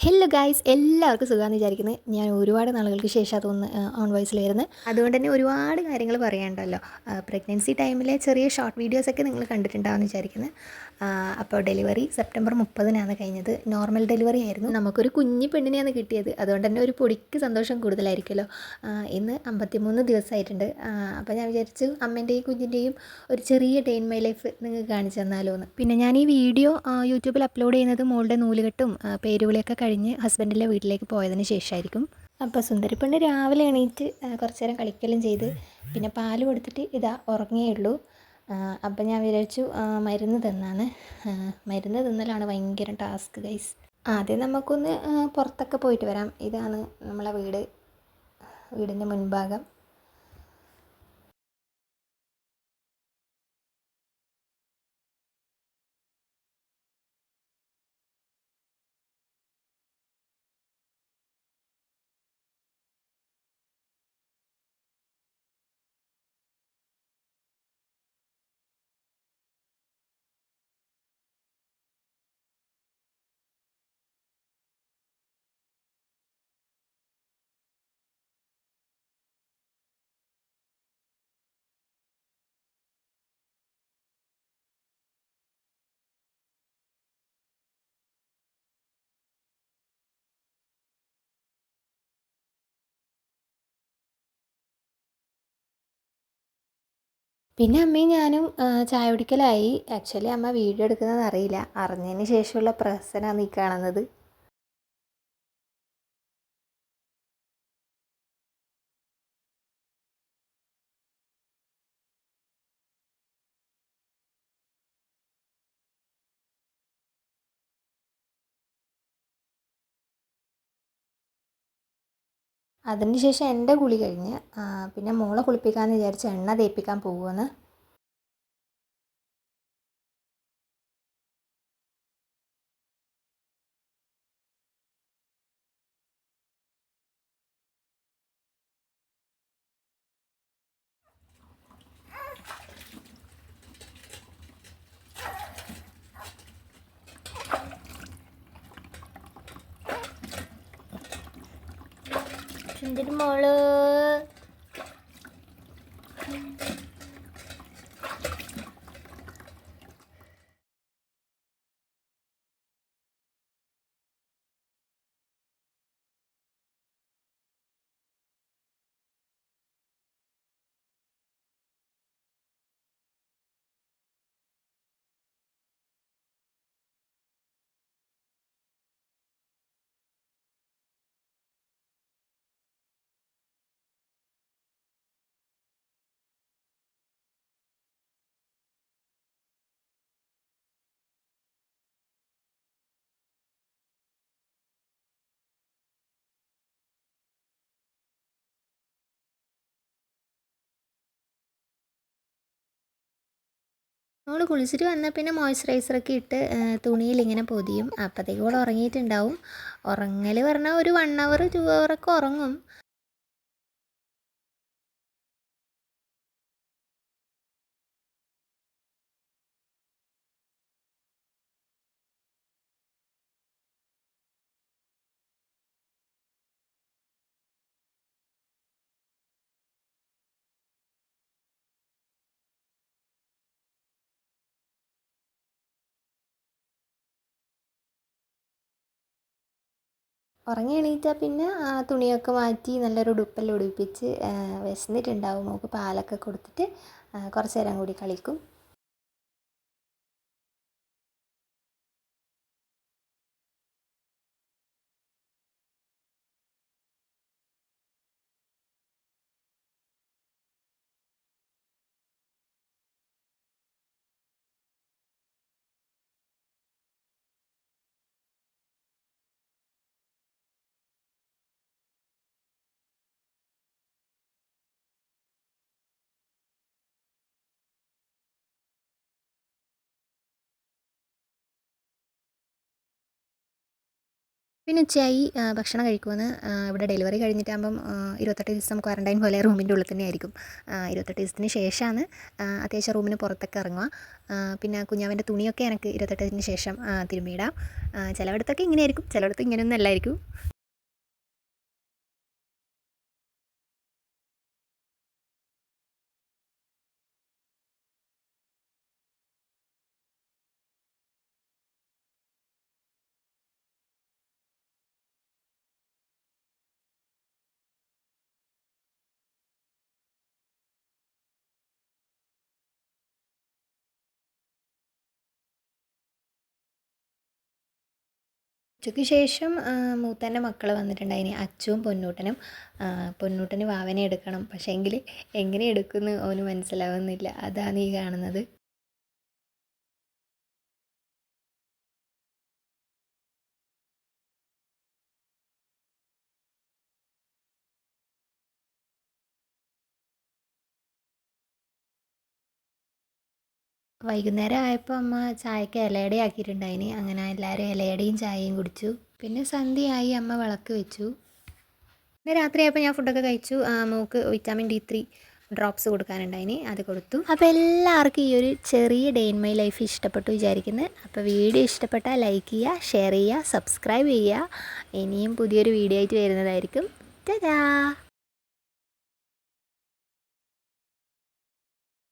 Hello guys, എല്ലാവർക്കും സുഖമാണെന്ന് വിചാരിക്കുന്നത്. ഞാൻ ഒരുപാട് നാളുകൾക്ക് ശേഷം അതൊന്ന് ഓൺ വോയിസിൽ വരുന്നത്. അതുകൊണ്ട് തന്നെ ഒരുപാട് കാര്യങ്ങൾ പറയാനുണ്ടല്ലോ. പ്രഗ്നൻസി ടൈമിലെ ചെറിയ ഷോർട്ട് വീഡിയോസൊക്കെ നിങ്ങൾ കണ്ടിട്ടുണ്ടാവുമെന്ന് വിചാരിക്കുന്നത്. അപ്പോൾ ഡെലിവറി സെപ്റ്റംബർ 30-നാണ് കഴിഞ്ഞത്. നോർമൽ ഡെലിവറി ആയിരുന്നു. നമുക്കൊരു കുഞ്ഞു പെണ്ണിനെയാണ് കിട്ടിയത്. അതുകൊണ്ട് തന്നെ ഒരു പൊടിക്ക് സന്തോഷം കൂടുതലായിരിക്കുമല്ലോ. ഇന്ന് 53 ദിവസമായിട്ടുണ്ട്. അപ്പോൾ ഞാൻ വിചാരിച്ചു അമ്മേൻ്റെയും കുഞ്ഞിൻ്റെയും ഒരു ചെറിയ ഡേ ഇൻ മൈ ലൈഫ് നിങ്ങൾക്ക് കാണിച്ചു തന്നാലോ എന്ന്. പിന്നെ ഞാൻ ഈ വീഡിയോ യൂട്യൂബിൽ അപ്ലോഡ് ചെയ്യുന്നത് മോളുടെ നൂലുകെട്ടും പേരുവിളിയൊക്കെ കഴിഞ്ഞ് ഹസ്ബൻഡിൻ്റെ വീട്ടിലേക്ക് പോയതിന് ശേഷമായിരിക്കും. അപ്പോൾ സുന്ദരിപ്പെണ്ണ് രാവിലെ എണീറ്റ് കുറച്ച് നേരം കളിക്കലും ചെയ്ത് പിന്നെ പാല് കൊടുത്തിട്ട് ഇതാ ഉറങ്ങിയേ ഉള്ളൂ. അപ്പം ഞാൻ വിചാരിച്ചു മരുന്ന് തന്നാണ്. മരുന്ന് തിന്നലാണ് ഭയങ്കര ടാസ്ക് ഗൈസ്. ആദ്യം നമുക്കൊന്ന് പുറത്തൊക്കെ പോയിട്ട് വരാം. ഇതാണ് നമ്മളെ വീടിൻ്റെ മുൻഭാഗം. പിന്നെ അമ്മയും ഞാനും ചായ കുടിക്കലായി. ആക്ച്വലി അമ്മ വീഡിയോ എടുക്കുന്നത് അറിയില്ല. അറിഞ്ഞതിന് ശേഷമുള്ള പ്രഹസനമാണ് ഈ കാണുന്നത്. അതിനുശേഷം എൻ്റെ കുളി കഴിഞ്ഞ് പിന്നെ മോളെ കുളിപ്പിക്കാമെന്ന് വിചാരിച്ച് എണ്ണ തേപ്പിക്കാൻ പോകുമെന്ന്. സുന്ദരി മോള് മോള് കുളിച്ചിട്ട് വന്നാൽ പിന്നെ മോയ്സ്ചറൈസറൊക്കെ ഇട്ട് തുണിയിൽ ഇങ്ങനെ പൊതിയും. അപ്പോഴത്തേക്കും അവൾ ഉറങ്ങിയിട്ടുണ്ടാവും. ഉറങ്ങൽ പറഞ്ഞാൽ ഒരു 1 അവർ 2 അവറൊക്കെ ഉറങ്ങും. ഉറങ്ങി എണീറ്റാൽ പിന്നെ തുണിയൊക്കെ മാറ്റി നല്ലൊരു ഉടുപ്പെല്ലാം ഉടുപ്പിച്ച് വിശന്നിട്ടുണ്ടാവും. മോൾക്ക് പാലൊക്കെ കൊടുത്തിട്ട് കുറച്ച് നേരം കൂടി കളിക്കും. പിന്നെ ഉച്ചയായി ഭക്ഷണം കഴിക്കുമെന്ന്. ഇവിടെ ഡെലിവറി കഴിഞ്ഞിട്ടാകുമ്പം 28 ദിവസം ക്വാറൻറ്റൈൻ പോലെ റൂമിൻ്റെ ഉള്ളിൽ തന്നെ ആയിരിക്കും. 28 ദിവസത്തിന് ശേഷമാണ് അത്യാവശ്യം റൂമിന് പുറത്തൊക്കെ ഇറങ്ങുക. പിന്നെ കുഞ്ഞാവൻ്റെ തുണിയൊക്കെ എനിക്ക് 28 ശേഷം തിരുമ്മിയിടാം. ചിലയിടത്തൊക്കെ ഇങ്ങനെയായിരിക്കും, ചിലയിടത്ത് ഇങ്ങനെയൊന്നും അല്ലായിരിക്കും. ഉച്ചയ്ക്ക് ശേഷം മൂത്തൻ്റെ മക്കൾ വന്നിട്ടുണ്ടായിന്, അച്ചുവും പൊന്നൂട്ടനും. പൊന്നൂട്ടന് വാവനെ എടുക്കണം, പക്ഷേ എങ്കിൽ എങ്ങനെ എടുക്കുമെന്ന് അവന് മനസ്സിലാവുന്നില്ല. അതാണ് ഈ കാണുന്നത്. വൈകുന്നേരം ആയപ്പോൾ അമ്മ ചായക്ക് ഇലയട ആക്കിയിട്ടുണ്ടായിന്. അങ്ങനെ എല്ലാവരും ഇലയടയും ചായയും കുടിച്ചു. പിന്നെ സന്ധ്യയായി, അമ്മ വിളക്ക് വെച്ചു. പിന്നെ രാത്രിയായപ്പോൾ ഞാൻ ഫുഡൊക്കെ കഴിച്ചു. മോൾക്ക് വിറ്റാമിൻ D3 ഡ്രോപ്സ് കൊടുക്കാനുണ്ടായിന്, അത് കൊടുത്തു. അപ്പോൾ എല്ലാവർക്കും ഈ ഒരു ചെറിയ ഡേ ഇൻ മൈ ലൈഫ് ഇഷ്ടപ്പെട്ടു വിചാരിക്കുന്നത്. അപ്പോൾ വീഡിയോ ഇഷ്ടപ്പെട്ടാൽ ലൈക്ക് ചെയ്യുക, ഷെയർ ചെയ്യുക, സബ്സ്ക്രൈബ് ചെയ്യുക. ഇനിയും പുതിയൊരു വീഡിയോ ആയിട്ട് വരുന്നതായിരിക്കും. ടാറ്റാ.